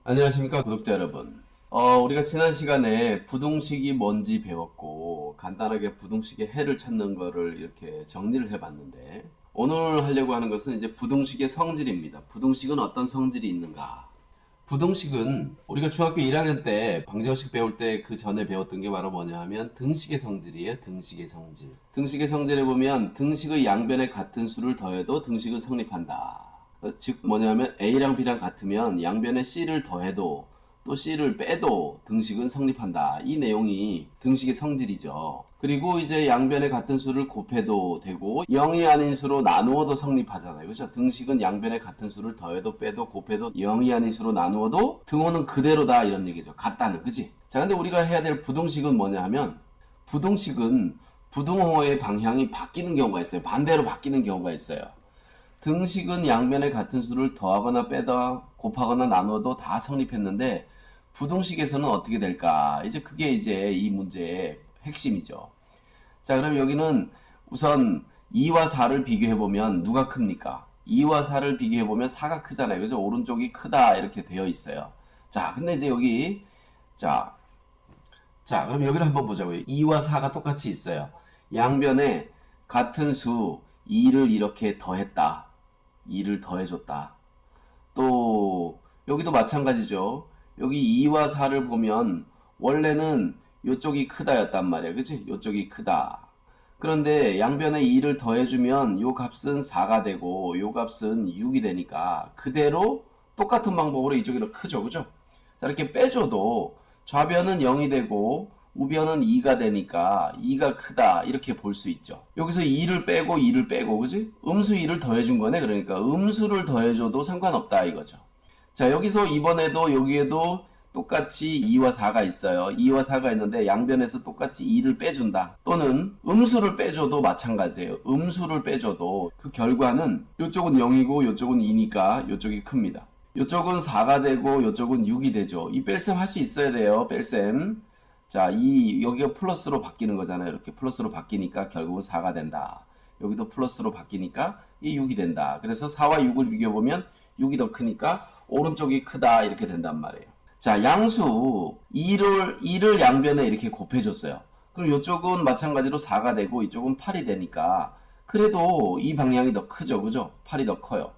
안녕하십니까 구독자 여러분. 우리가 지난 시간에 부등식이 뭔지 배웠고 간단하게 부등식의 해를 찾는 거를 이렇게 정리를 해봤는데, 오늘 하려고 하는 것은 이제 부등식의 성질입니다. 부등식은 어떤 성질이 있는가? 부등식은 우리가 중학교 1학년 때 방정식 배울 때 그 전에 배웠던 게 바로 뭐냐 하면 등식의 성질이에요. 등식의 성질. 등식의 성질에 보면 등식의 양변에 같은 수를 더해도 등식은 성립한다. 즉 뭐냐면 A랑 B랑 같으면 양변에 C를 더해도 또 C를 빼도 등식은 성립한다. 이 내용이 등식의 성질이죠. 그리고 이제 양변에 같은 수를 곱해도 되고 0이 아닌 수로 나누어도 성립하잖아요. 그죠? 등식은 양변에 같은 수를 더해도 빼도 곱해도 0이 아닌 수로 나누어도 등호는 그대로다 이런 얘기죠. 같다는. 그지? 자, 근데 우리가 해야 될 부등식은 뭐냐 하면, 부등식은 부등호의 방향이 바뀌는 경우가 있어요. 반대로 바뀌는 경우가 있어요. 등식은 양변에 같은 수를 더하거나 빼다 곱하거나 나누어도 다 성립했는데 부등식에서는 어떻게 될까? 이제 그게 이제 이 문제의 핵심이죠. 자, 그럼 여기는 우선 2와 4를 비교해보면 누가 큽니까? 2와 4를 비교해보면 4가 크잖아요. 그래서 오른쪽이 크다 이렇게 되어 있어요. 자, 근데 이제 여기 자, 그럼 여기를 한번 보자고요. 2와 4가 똑같이 있어요. 양변에 같은 수 2를 이렇게 더했다. 2를 더해줬다. 또 여기도 마찬가지죠. 여기 2와 4를 보면 원래는 요쪽이 크다였단 말이야. 그치? 요쪽이 크다. 그런데 양변에 2를 더해주면 요 값은 4가 되고 요 값은 6이 되니까 그대로 똑같은 방법으로 이쪽이 더 크죠. 그죠? 자, 이렇게 빼줘도 좌변은 0이 되고 우변은 2가 되니까 2가 크다 이렇게 볼 수 있죠. 여기서 2를 빼고 2를 빼고, 그지? 음수 2를 더해준 거네. 그러니까 음수를 더해줘도 상관없다 이거죠. 자, 여기서 이번에도 여기에도 똑같이 2와 4가 있어요. 2와 4가 있는데 양변에서 똑같이 2를 빼준다. 또는 음수를 빼줘도 마찬가지예요. 음수를 빼줘도 그 결과는 이쪽은 0이고 이쪽은 2니까 이쪽이 큽니다. 이쪽은 4가 되고 이쪽은 6이 되죠. 이 뺄셈 할 수 있어야 돼요. 뺄셈. 자, 여기가 플러스로 바뀌는 거잖아요. 이렇게 플러스로 바뀌니까 결국은 4가 된다. 여기도 플러스로 바뀌니까 이 6이 된다. 그래서 4와 6을 비교해보면 6이 더 크니까 오른쪽이 크다 이렇게 된단 말이에요. 자, 양수 2를 양변에 이렇게 곱해줬어요. 그럼 이쪽은 마찬가지로 4가 되고 이쪽은 8이 되니까 그래도 이 방향이 더 크죠. 그죠? 8이 더 커요.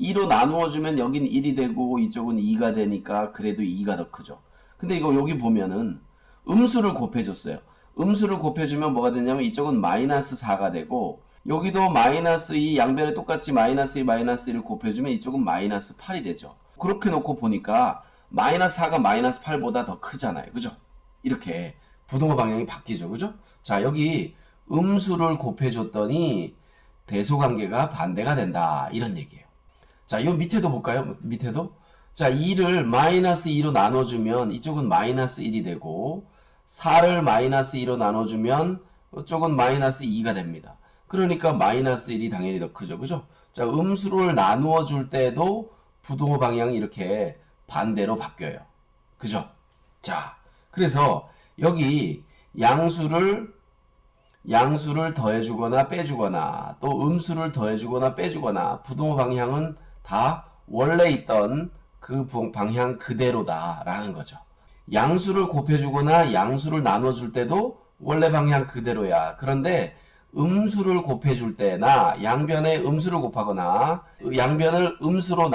2로 나누어주면 여긴 1이 되고 이쪽은 2가 되니까 그래도 2가 더 크죠. 근데 이거 여기 보면은 음수를 곱해줬어요. 음수를 곱해주면 뭐가 되냐면 이쪽은 마이너스 4가 되고 여기도 마이너스 2 양변에 똑같이 마이너스 2 마이너스 1을 곱해주면 이쪽은 마이너스 8이 되죠. 그렇게 놓고 보니까 마이너스 4가 마이너스 8보다 더 크잖아요. 그죠? 이렇게 부등호 방향이 바뀌죠. 그죠? 자, 여기 음수를 곱해줬더니 대소관계가 반대가 된다 이런 얘기예요. 자, 이 밑에도 볼까요? 밑에도. 자, 2를 마이너스 2로 나눠주면 이쪽은 마이너스 1이 되고 4를 마이너스 2로 나눠주면 이쪽은 마이너스 2가 됩니다. 그러니까 마이너스 1이 당연히 더 크죠. 그죠? 자, 음수를 나누어 줄 때도 부등호 방향이 이렇게 반대로 바뀌어요. 그죠? 자, 그래서 여기 양수를 더해주거나 빼주거나 또 음수를 더해주거나 빼주거나 부등호 방향은 다 원래 있던 그 방향 그대로다라는 거죠. 양수를 곱해주거나 양수를 나눠줄 때도 원래 방향 그대로야. 그런데 음수를 곱해줄 때나 양변에 음수를 곱하거나 양변을 음수로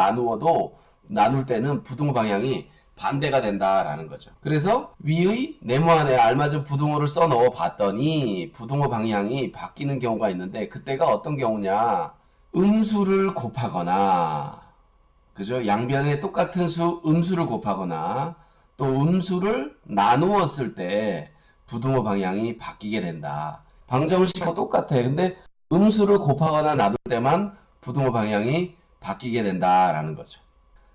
나눌 때는 부등호 방향이 반대가 된다라는 거죠. 그래서 위의 네모안에 알맞은 부등호를 써 넣어 봤더니 부등호 방향이 바뀌는 경우가 있는데 그때가 어떤 경우냐? 음수를 곱하거나, 그죠? 양변에 똑같은 음수를 곱하거나 또 음수를 나누었을 때 부등호 방향이 바뀌게 된다. 방정식하고 똑같아요. 근데 음수를 곱하거나 나눌 때만 부등호 방향이 바뀌게 된다라는 거죠.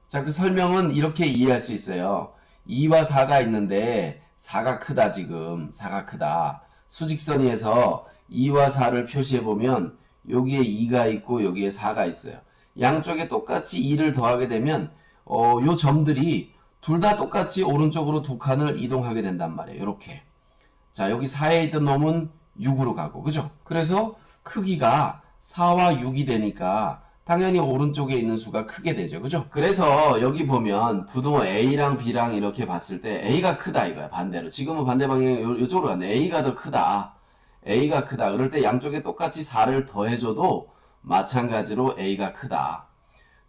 자, 그 설명은 이렇게 이해할 수 있어요. 2와 4가 있는데 4가 크다 지금. 4가 크다. 수직선위에서 2와 4를 표시해보면 여기에 2가 있고 여기에 4가 있어요. 양쪽에 똑같이 2를 더하게 되면 요 점들이 둘 다 똑같이 오른쪽으로 두 칸을 이동하게 된단 말이에요. 이렇게. 자, 여기 4에 있던 놈은 6으로 가고, 그죠? 그래서 크기가 4와 6이 되니까 당연히 오른쪽에 있는 수가 크게 되죠. 그죠? 그래서 여기 보면 부등호 A랑 B랑 이렇게 봤을 때 A가 크다 이거야. 반대로. 지금은 반대 방향이 요쪽으로 갔네. A가 더 크다. A가 크다. 그럴 때 양쪽에 똑같이 4를 더해줘도 마찬가지로 A가 크다.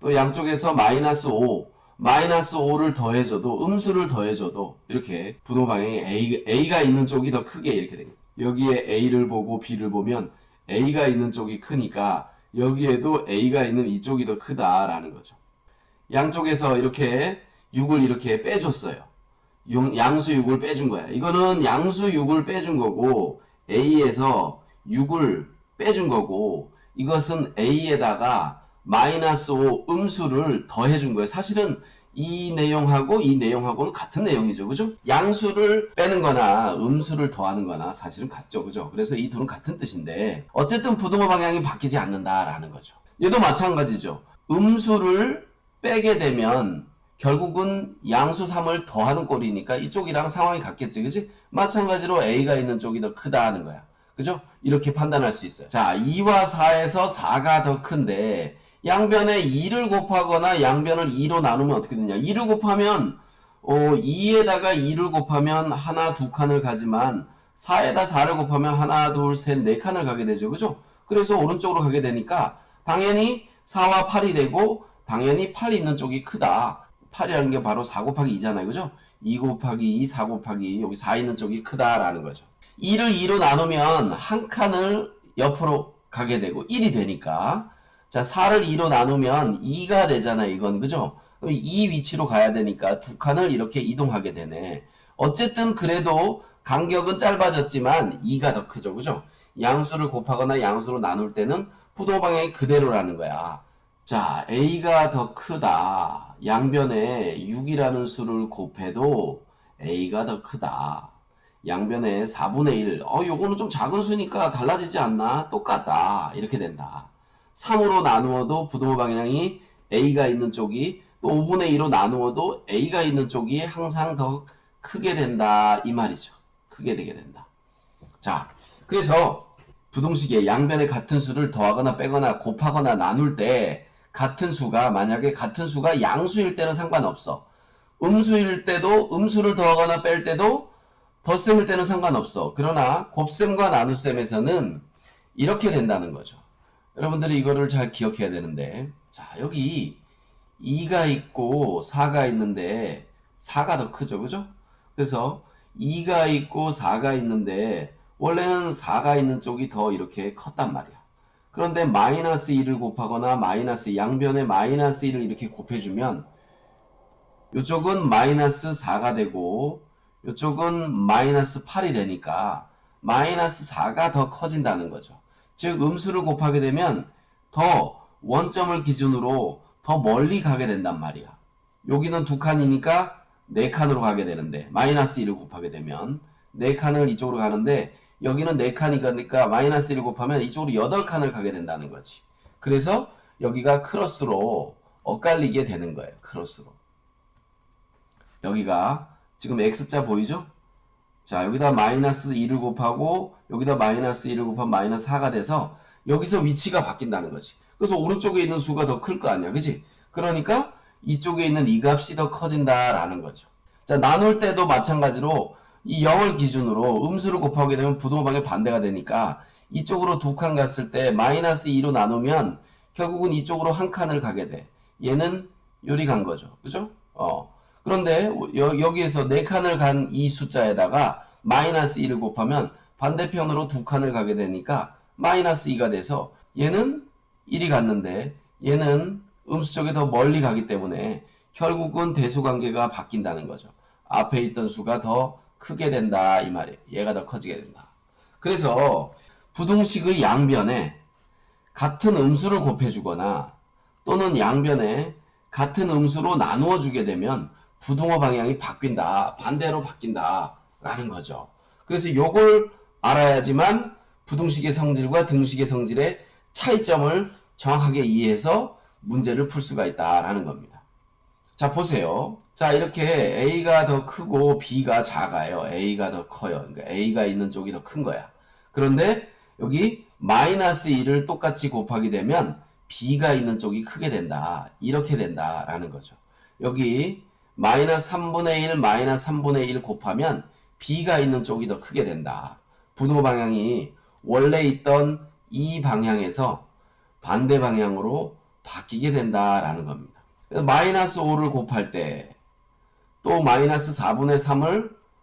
또 양쪽에서 마이너스 5를 더해줘도 음수를 더해줘도 이렇게 부등호 방향이 A가 있는 쪽이 더 크게 이렇게 되겠다. 여기에 A를 보고 B를 보면 A가 있는 쪽이 크니까 여기에도 A가 있는 이쪽이 더 크다라는 거죠. 양쪽에서 이렇게 6을 이렇게 빼줬어요. 양수 6을 빼준 거야. 이거는 양수 6을 빼준 거고 A에서 6을 빼준 거고 이것은 A에다가 마이너스 5 음수를 더해준 거예요. 사실은 이 내용하고 이 내용하고는 같은 내용이죠. 그죠? 양수를 빼는 거나 음수를 더하는 거나 사실은 같죠. 그죠? 그래서 이 둘은 같은 뜻인데 어쨌든 부등호 방향이 바뀌지 않는다라는 거죠. 얘도 마찬가지죠. 음수를 빼게 되면 결국은 양수 3을 더하는 꼴이니까 이쪽이랑 상황이 같겠지. 그지? 마찬가지로 A가 있는 쪽이 더 크다 하는 거야. 그죠? 이렇게 판단할 수 있어요. 자, 2와 4에서 4가 더 큰데 양변에 2를 곱하거나 양변을 2로 나누면 어떻게 되냐. 2를 곱하면 2에다가 2를 곱하면 하나 두 칸을 가지만 4에다 4를 곱하면 하나 둘 셋 네 칸을 가게 되죠. 그죠? 그래서 오른쪽으로 가게 되니까 당연히 4와 8이 되고 당연히 8이 있는 쪽이 크다. 8이라는 게 바로 4 곱하기 2잖아요. 그죠? 2 곱하기 2, 4 곱하기 여기 4 있는 쪽이 크다라는 거죠. 2를 2로 나누면 한 칸을 옆으로 가게 되고 1이 되니까 자, 4를 2로 나누면 2가 되잖아요. 이건 그죠? 그럼 이 위치로 가야 되니까 두 칸을 이렇게 이동하게 되네. 어쨌든 그래도 간격은 짧아졌지만 2가 더 크죠. 그죠? 양수를 곱하거나 양수로 나눌 때는 부등호 방향이 그대로라는 거야. 자, A가 더 크다. 양변에 6이라는 수를 곱해도 A가 더 크다. 양변에 4분의 1. 요거는 좀 작은 수니까 달라지지 않나? 똑같다. 이렇게 된다. 3으로 나누어도 부등호 방향이 A가 있는 쪽이 또 5분의 2로 나누어도 A가 있는 쪽이 항상 더 크게 된다. 이 말이죠. 크게 되게 된다. 자, 그래서 부등식의 양변에 같은 수를 더하거나 빼거나 곱하거나 나눌 때 같은 수가 만약에 같은 수가 양수일 때는 상관없어. 음수일 때도 음수를 더하거나 뺄 때도 덧셈일 때는 상관없어. 그러나 곱셈과 나눗셈에서는 이렇게 된다는 거죠. 여러분들이 이거를 잘 기억해야 되는데 자 여기 2가 있고 4가 있는데 4가 더 크죠. 그죠? 그래서 2가 있고 4가 있는데 원래는 4가 있는 쪽이 더 이렇게 컸단 말이야. 그런데 마이너스 2를 곱하거나 마이너스 양변에 마이너스 1을 이렇게 곱해주면 이쪽은 마이너스 4가 되고 이쪽은 마이너스 8이 되니까 마이너스 4가 더 커진다는 거죠. 즉 음수를 곱하게 되면 더 원점을 기준으로 더 멀리 가게 된단 말이야. 여기는 두 칸이니까 네 칸으로 가게 되는데 마이너스 1을 곱하게 되면 네 칸을 이쪽으로 가는데 여기는 네 칸이니까 마이너스 1을 곱하면 이쪽으로 8칸을 가게 된다는 거지. 그래서 여기가 크로스로 엇갈리게 되는 거예요. 크로스로. 여기가 지금 X자 보이죠? 자, 여기다 마이너스 2를 곱하고 여기다 마이너스 1을 곱하면 마이너스 4가 돼서 여기서 위치가 바뀐다는 거지. 그래서 오른쪽에 있는 수가 더 클 거 아니야. 그치? 그러니까 이쪽에 있는 이 값이 더 커진다라는 거죠. 자, 나눌 때도 마찬가지로 이 0을 기준으로 음수를 곱하게 되면 부등호 방향 반대가 되니까 이쪽으로 두 칸 갔을 때 마이너스 2로 나누면 결국은 이쪽으로 한 칸을 가게 돼. 얘는 요리 간 거죠. 그죠? 그런데 여기에서 네 칸을 간 이 숫자에다가 마이너스 1을 곱하면 반대편으로 두 칸을 가게 되니까 마이너스 2가 돼서 얘는 1이 갔는데 얘는 음수 쪽에 더 멀리 가기 때문에 결국은 대수관계가 바뀐다는 거죠. 앞에 있던 수가 더 크게 된다 이 말이에요. 얘가 더 커지게 된다. 그래서 부등식의 양변에 같은 음수를 곱해주거나 또는 양변에 같은 음수로 나누어 주게 되면 부등호 방향이 바뀐다. 반대로 바뀐다. 라는 거죠. 그래서 요걸 알아야지만 부등식의 성질과 등식의 성질의 차이점을 정확하게 이해해서 문제를 풀 수가 있다라는 겁니다. 자, 보세요. 자, 이렇게 A가 더 크고 B가 작아요. A가 더 커요. 그러니까 A가 있는 쪽이 더 큰 거야. 그런데 여기 마이너스 1을 똑같이 곱하게 되면 B가 있는 쪽이 크게 된다. 이렇게 된다라는 거죠. 여기 마이너스 3분의 1 마이너스 3분의 1 곱하면 B가 있는 쪽이 더 크게 된다. 부등호 방향이 원래 있던 이 방향에서 반대 방향으로 바뀌게 된다라는 겁니다. 그래서 마이너스 5를 곱할 때 또 마이너스 4분의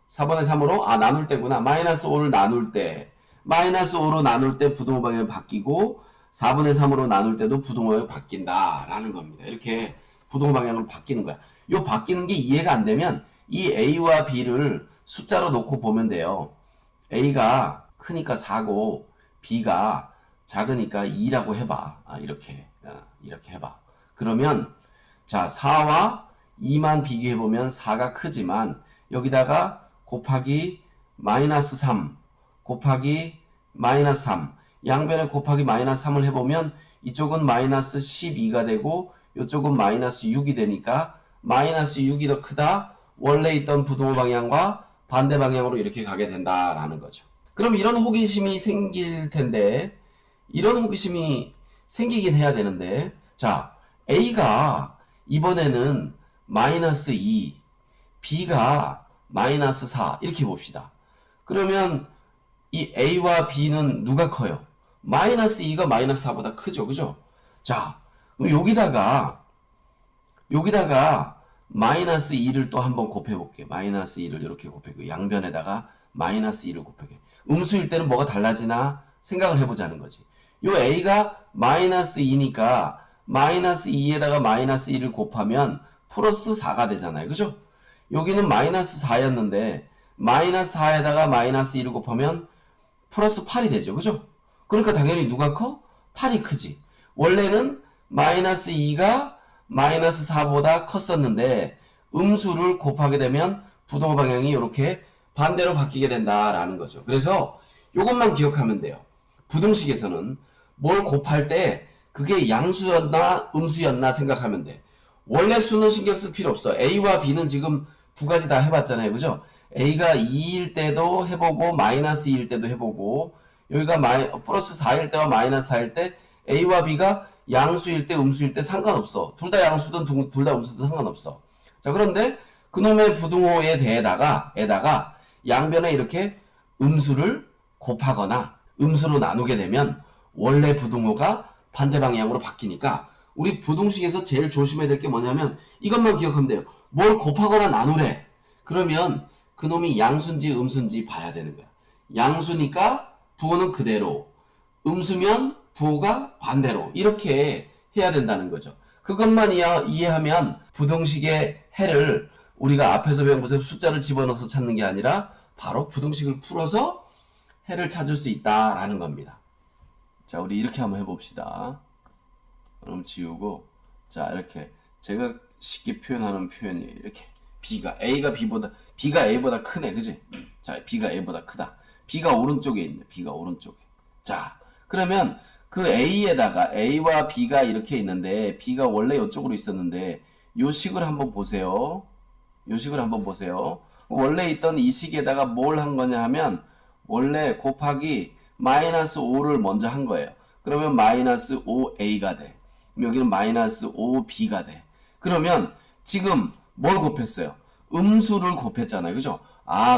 3으로 나눌 때구나. 마이너스 5를 나눌 때 마이너스 5로 나눌 때 부등호 방향이 바뀌고 4분의 3으로 나눌 때도 부등호 방향이 바뀐다라는 겁니다. 이렇게 부등호 방향으로 바뀌는 거야. 요 바뀌는 게 이해가 안 되면 이 A와 B를 숫자로 놓고 보면 돼요. A가 크니까 4고 B가 작으니까 2라고 해봐. 이렇게 해봐. 그러면 자 4와 2만 비교해보면 4가 크지만 여기다가 곱하기 마이너스 3 곱하기 마이너스 3 양변에 곱하기 마이너스 3을 해보면 이쪽은 마이너스 12가 되고 이쪽은 마이너스 6이 되니까 마이너스 6이 더 크다. 원래 있던 부등호 방향과 반대 방향으로 이렇게 가게 된다라는 거죠. 그럼 이런 호기심이 생길 텐데 이런 호기심이 생기긴 해야 되는데 자 A가 이번에는 마이너스 2 B가 마이너스 4 이렇게 봅시다. 그러면 이 A와 B는 누가 커요? 마이너스 2가 마이너스 4보다 크죠. 그죠? 자 그럼 여기다가 마이너스 2를 또 한번 곱해볼게요. 마이너스 2를 이렇게 곱해고 양변에다가 마이너스 2를 곱해게. 음수일 때는 뭐가 달라지나 생각을 해보자는 거지. 요 A가 마이너스 2니까 마이너스 2에다가 마이너스 2를 곱하면 플러스 4가 되잖아요. 그죠? 여기는 마이너스 4였는데 마이너스 4에다가 마이너스 2를 곱하면 플러스 8이 되죠. 그죠? 그러니까 당연히 누가 커? 8이 크지. 원래는 마이너스 2가 마이너스 4보다 컸었는데 음수를 곱하게 되면 부등호 방향이 이렇게 반대로 바뀌게 된다라는 거죠. 그래서 이것만 기억하면 돼요. 부등식에서는 뭘 곱할 때 그게 양수였나 음수였나 생각하면 돼. 원래 수는 신경 쓸 필요 없어. A와 B는 지금 두 가지 다 해봤잖아요. 그죠? A가 2일 때도 해보고 마이너스 2일 때도 해보고 여기가 플러스 4일 때와 마이너스 4일 때 A와 B가 양수일 때 음수일 때 상관없어. 둘 다 양수든 둘 다 음수든 상관없어. 자 그런데 그놈의 부등호에 대해다가 양변에 이렇게 음수를 곱하거나 음수로 나누게 되면 원래 부등호가 반대 방향으로 바뀌니까 우리 부등식에서 제일 조심해야 될 게 뭐냐면 이것만 기억하면 돼요. 뭘 곱하거나 나누래. 그러면 그놈이 양수인지 음수인지 봐야 되는 거야. 양수니까 부호는 그대로, 음수면 부호가 반대로 이렇게 해야 된다는 거죠. 그것만 이해하면 부등식의 해를 우리가 앞에서 배운 것에 숫자를 집어넣어서 찾는 게 아니라 바로 부등식을 풀어서 해를 찾을 수 있다라는 겁니다. 자, 우리 이렇게 한번 해봅시다. 그럼 지우고, 자, 이렇게 제가 쉽게 표현하는 표현이 이렇게 B가 A보다 크네, 그지? 자, B가 A보다 크다. B가 오른쪽에 있네, B가 오른쪽에. 자, 그러면 그 A에다가 A와 B가 이렇게 있는데 B가 원래 이쪽으로 있었는데 요 식을 한번 보세요. 요 식을 한번 보세요. 원래 있던 이 식에다가 뭘 한 거냐 하면 원래 곱하기 마이너스 5를 먼저 한 거예요. 그러면 마이너스 5A가 돼. 여기는 마이너스 5B가 돼. 그러면 지금 뭘 곱했어요? 음수를 곱했잖아요. 그죠?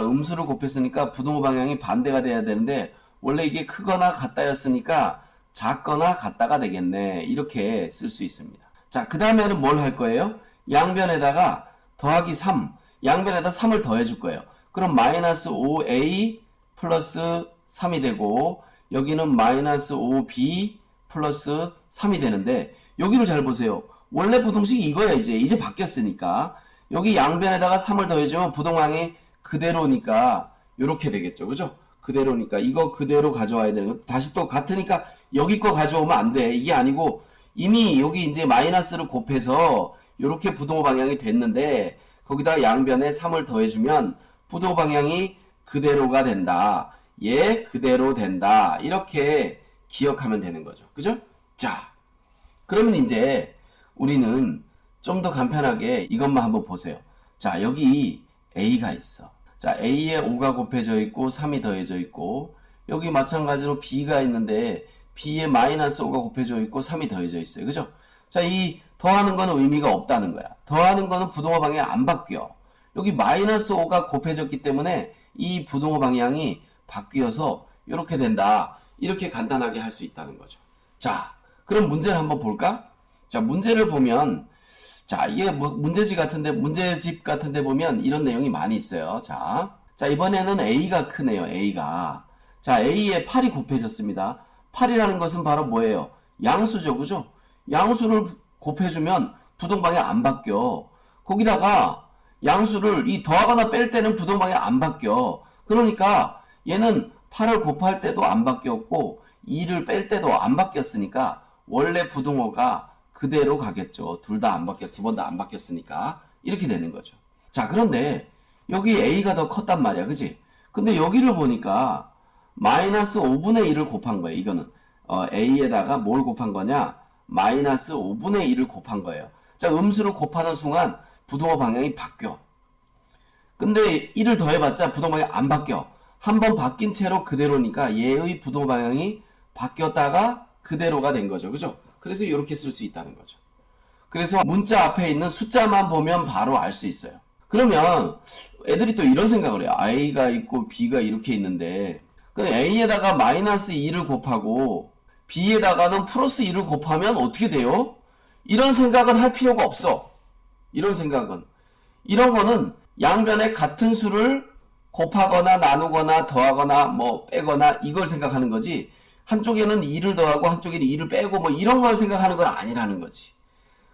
음수를 곱했으니까 부등호 방향이 반대가 돼야 되는데 원래 이게 크거나 같다였으니까 작거나 같다가 되겠네. 이렇게 쓸 수 있습니다. 자, 그 다음에는 뭘 할 거예요? 양변에다가 더하기 3. 양변에다 3을 더해 줄 거예요. 그럼 마이너스 5A 플러스 3이 되고 여기는 마이너스 5B 플러스 3이 되는데 여기를 잘 보세요. 원래 부등식이 이거야. 이제 바뀌었으니까 여기 양변에다가 3을 더해주면 부등항이 그대로니까 이렇게 되겠죠. 그죠? 그대로니까 이거 그대로 가져와야 되는 거. 다시 또 같으니까 여기 거 가져오면 안 돼. 이게 아니고 이미 여기 이제 마이너스를 곱해서 이렇게 부등호 방향이 됐는데 거기다 양변에 3을 더해주면 부등호 방향이 그대로가 된다. 얘 그대로 된다. 이렇게 기억하면 되는 거죠. 그죠? 자, 그러면 이제 우리는 좀 더 간편하게 이것만 한번 보세요. 자, 여기 A가 있어. 자, A에 5가 곱해져 있고 3이 더해져 있고 여기 마찬가지로 B가 있는데 b에 마이너스 5가 곱해져 있고 3이 더해져 있어요. 그죠? 자, 이 더하는 거는 의미가 없다는 거야. 더하는 거는 부동호 방향이 안 바뀌어. 여기 마이너스 5가 곱해졌기 때문에 이 부동호 방향이 바뀌어서 이렇게 된다. 이렇게 간단하게 할 수 있다는 거죠. 자, 그럼 문제를 한번 볼까? 자, 문제를 보면, 자, 이게 뭐 문제집 같은데 보면 이런 내용이 많이 있어요. 자, 이번에는 A가 크네요. A가. 자, A에 8이 곱해졌습니다. 8이라는 것은 바로 뭐예요? 양수죠. 그죠? 양수를 곱해주면 부동방향 안 바뀌어. 거기다가 양수를 이 더하거나 뺄 때는 부동방향 안 바뀌어. 그러니까 얘는 8을 곱할 때도 안 바뀌었고 2를 뺄 때도 안 바뀌었으니까 원래 부동호가 그대로 가겠죠. 둘 다 안 바뀌었어. 두 번 다 안 바뀌었으니까 이렇게 되는 거죠. 자, 그런데 여기 A가 더 컸단 말이야. 그지? 근데 여기를 보니까 마이너스 5분의 1을 곱한 거예요. 이거는 A에다가 뭘 곱한 거냐? 마이너스 5분의 1을 곱한 거예요. 자, 음수를 곱하는 순간 부동호 방향이 바뀌어. 근데 1을 더해봤자 부동호 방향이 안 바뀌어. 한번 바뀐 채로 그대로니까 얘의 부동호 방향이 바뀌었다가 그대로가 된 거죠. 그죠? 그래서 이렇게 쓸 수 있다는 거죠. 그래서 문자 앞에 있는 숫자만 보면 바로 알 수 있어요. 그러면 애들이 또 이런 생각을 해요. A가 있고 B가 이렇게 있는데 그럼 A에다가 마이너스 2를 곱하고 B에다가는 플러스 2를 곱하면 어떻게 돼요? 이런 생각은 할 필요가 없어. 이런 생각은. 이런 거는 양변에 같은 수를 곱하거나 나누거나 더하거나 뭐 빼거나 이걸 생각하는 거지. 한쪽에는 2를 더하고 한쪽에는 2를 빼고 뭐 이런 걸 생각하는 건 아니라는 거지.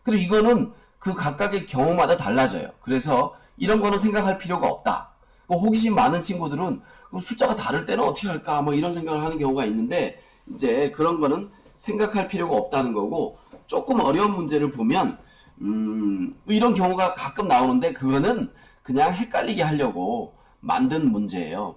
그리고 이거는 그 각각의 경우마다 달라져요. 그래서 이런 거는 생각할 필요가 없다. 호기심 많은 친구들은 숫자가 다를 때는 어떻게 할까 뭐 이런 생각을 하는 경우가 있는데 이제 그런 거는 생각할 필요가 없다는 거고 조금 어려운 문제를 보면 이런 경우가 가끔 나오는데 그거는 그냥 헷갈리게 하려고 만든 문제예요.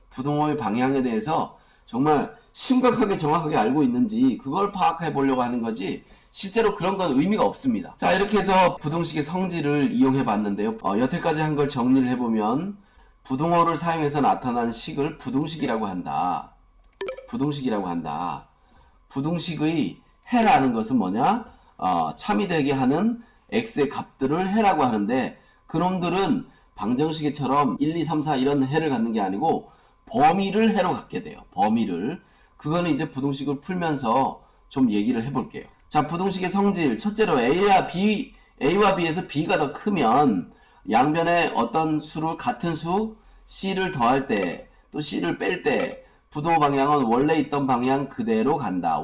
부동호의 방향에 대해서 정말 심각하게 정확하게 알고 있는지 그걸 파악해 보려고 하는 거지 실제로 그런 건 의미가 없습니다. 자, 이렇게 해서 부등식의 성질을 이용해 봤는데요. 여태까지 한 걸 정리를 해보면 부등호를 사용해서 나타난 식을 부등식이라고 한다. 부등식의 해라는 것은 뭐냐? 참이 되게 하는 x의 값들을 해라고 하는데 그놈들은 방정식처럼 1, 2, 3, 4 이런 해를 갖는 게 아니고 범위를 해로 갖게 돼요. 범위를. 그거는 이제 부등식을 풀면서 좀 얘기를 해볼게요. 자, 부등식의 성질. 첫째로 A와 B에서 B가 더 크면 양변에 어떤 수를 같은 수 C를 더할 때 또 C를 뺄 때 부동호 방향은 원래 있던 방향 그대로 간다.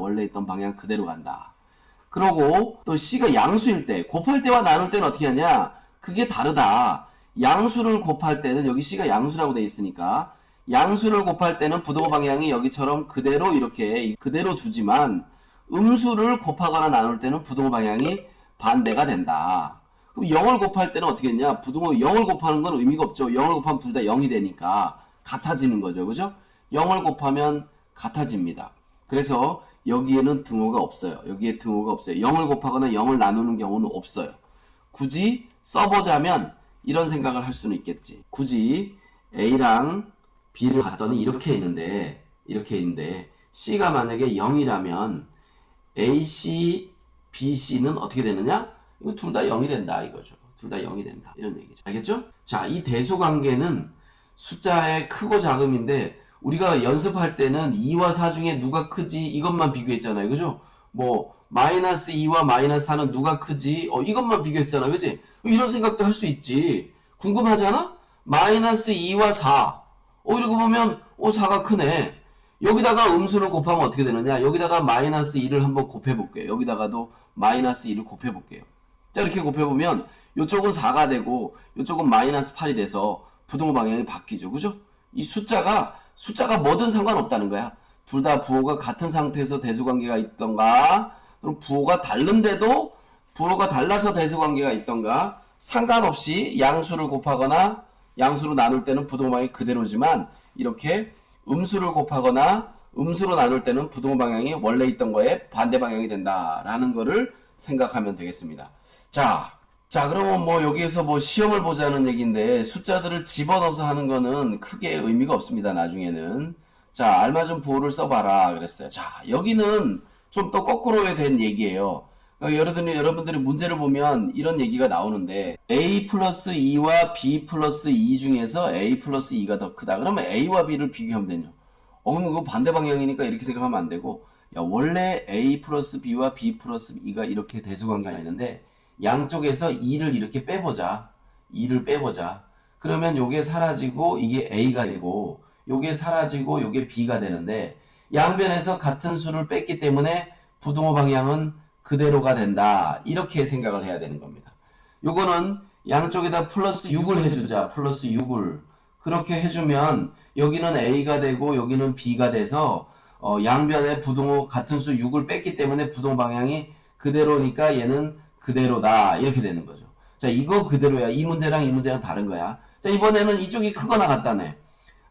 그러고 또 C가 양수일 때 곱할 때와 나눌 때는 어떻게 하냐? 그게 다르다. 양수를 곱할 때는 여기 C가 양수라고 돼 있으니까 양수를 곱할 때는 부동호 방향이 여기처럼 그대로 이렇게 그대로 두지만 음수를 곱하거나 나눌 때는 부동호 방향이 반대가 된다. 그럼 0을 곱할 때는 어떻게 했냐? 부동호 0을 곱하는 건 의미가 없죠. 0을 곱하면 둘 다 0이 되니까 같아지는 거죠. 그죠? 0을 곱하면 같아집니다. 그래서 여기에는 등호가 없어요. 0을 곱하거나 0을 나누는 경우는 없어요. 굳이 써보자면 이런 생각을 할 수는 있겠지. 굳이 A랑 B를 봤더니 이렇게 있는데 C가 만약에 0이라면 AC, BC는 어떻게 되느냐? 이거 둘 다 0이 된다 이거죠. 둘 다 0이 된다. 이런 얘기죠. 알겠죠? 자, 이 대수관계는 숫자의 크고 작음인데 우리가 연습할 때는 2와 4 중에 누가 크지 이것만 비교했잖아요. 그죠? 뭐 마이너스 2와 마이너스 4는 누가 크지? 이것만 비교했잖아. 그지? 이런 생각도 할 수 있지. 궁금하잖아? 마이너스 2와 4. 이러고 보면 4가 크네. 여기다가 음수를 곱하면 어떻게 되느냐? 여기다가 마이너스 2를 한번 곱해볼게요. 여기다가도 마이너스 2를 곱해볼게요. 자, 이렇게 곱해보면 이쪽은 4가 되고 이쪽은 마이너스 8이 돼서 부동호 방향이 바뀌죠. 그죠? 이 숫자가 뭐든 상관없다는 거야. 둘 다 부호가 같은 상태에서 대수관계가 있던가 그럼 부호가 다른데도 부호가 달라서 대수관계가 있던가 상관없이 양수를 곱하거나 양수로 나눌 때는 부동호 방향이 그대로지만 이렇게 음수를 곱하거나 음수로 나눌 때는 부동호 방향이 원래 있던 거에 반대 방향이 된다라는 거를 생각하면 되겠습니다. 자, 그러면 뭐 여기에서 뭐 시험을 보자는 얘기인데 숫자들을 집어넣어서 하는 거는 크게 의미가 없습니다. 나중에는. 자, 알맞은 부호를 써봐라 그랬어요. 자, 여기는 좀 또 거꾸로 된 얘기예요. 여러분들이 문제를 보면 이런 얘기가 나오는데 A 플러스 2와 B 플러스 2 중에서 A 플러스 2가 더 크다. 그러면 A와 B를 비교하면 되죠. 그럼 그거 반대 방향이니까 이렇게 생각하면 안 되고, 야, 원래 A 플러스 B와 B 플러스 2가 이렇게 대수관계가 있는데 양쪽에서 2를 이렇게 빼보자. 2를 빼보자. 그러면 요게 사라지고 이게 A가 되고 요게 사라지고 요게 B가 되는데 양변에서 같은 수를 뺐기 때문에 부등호 방향은 그대로가 된다. 이렇게 생각을 해야 되는 겁니다. 요거는 양쪽에다 플러스 6을 해주자. 플러스 6을. 그렇게 해주면 여기는 A가 되고 여기는 B가 돼서 양변에 부등호 같은 수 6을 뺐기 때문에 부등호 방향이 그대로니까 얘는 그대로다. 이렇게 되는 거죠. 자, 이거 그대로야. 이 문제랑 이 문제랑 다른 거야. 자, 이번에는 이쪽이 크거나 같다네.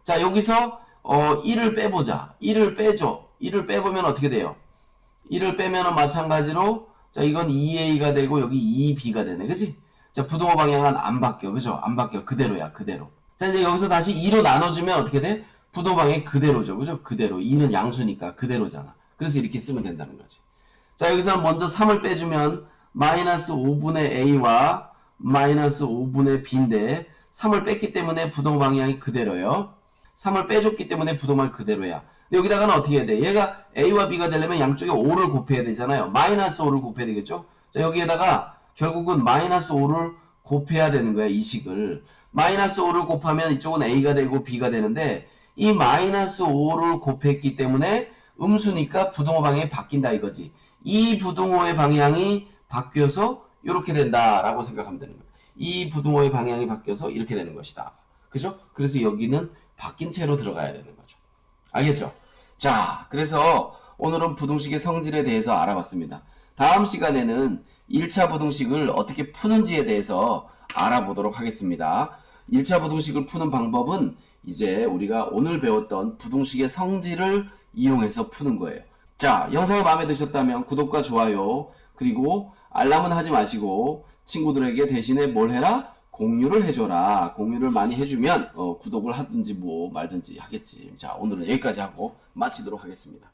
자, 여기서 1을 빼보자. 1을 빼줘. 1을 빼보면 어떻게 돼요? 1을 빼면은 마찬가지로 자, 이건 2A가 되고 여기 2B가 되네. 그치? 자, 부등호 방향은 안 바뀌어. 그죠? 안 바뀌어. 그대로야. 그대로. 자, 이제 여기서 다시 2로 나눠주면 어떻게 돼? 부등호 방향이 그대로죠. 그죠? 그대로. 2는 양수니까 그대로잖아. 그래서 이렇게 쓰면 된다는 거지. 자, 여기서 먼저 3을 빼주면 마이너스 5분의 A와 마이너스 5분의 B인데 3을 뺐기 때문에 부등호 방향이 그대로요. 3을 빼줬기 때문에 부등호 방향이 그대로야. 여기다가는 어떻게 해야 돼? 얘가 A와 B가 되려면 양쪽에 5를 곱해야 되잖아요. 마이너스 5를 곱해야 되겠죠? 자, 여기에다가 결국은 마이너스 5를 곱해야 되는 거야, 이 식을. 마이너스 5를 곱하면 이쪽은 A가 되고 B가 되는데 이 마이너스 5를 곱했기 때문에 음수니까 부등호 방향이 바뀐다 이거지. 이 부등호의 방향이 바뀌어서 이렇게 된다라고 생각하면 되는 거야. 이 부등호의 방향이 바뀌어서 이렇게 되는 것이다. 그죠? 그래서 여기는 바뀐 채로 들어가야 되는 거죠. 알겠죠? 자, 그래서 오늘은 부등식의 성질에 대해서 알아봤습니다. 다음 시간에는 1차 부등식을 어떻게 푸는지에 대해서 알아보도록 하겠습니다. 1차 부등식을 푸는 방법은 이제 우리가 오늘 배웠던 부등식의 성질을 이용해서 푸는 거예요. 자, 영상이 마음에 드셨다면 구독과 좋아요, 그리고 알람은 하지 마시고 친구들에게 대신에 뭘 해라? 공유를 해줘라. 공유를 많이 해주면 구독을 하든지 뭐 말든지 하겠지. 자, 오늘은 여기까지 하고 마치도록 하겠습니다.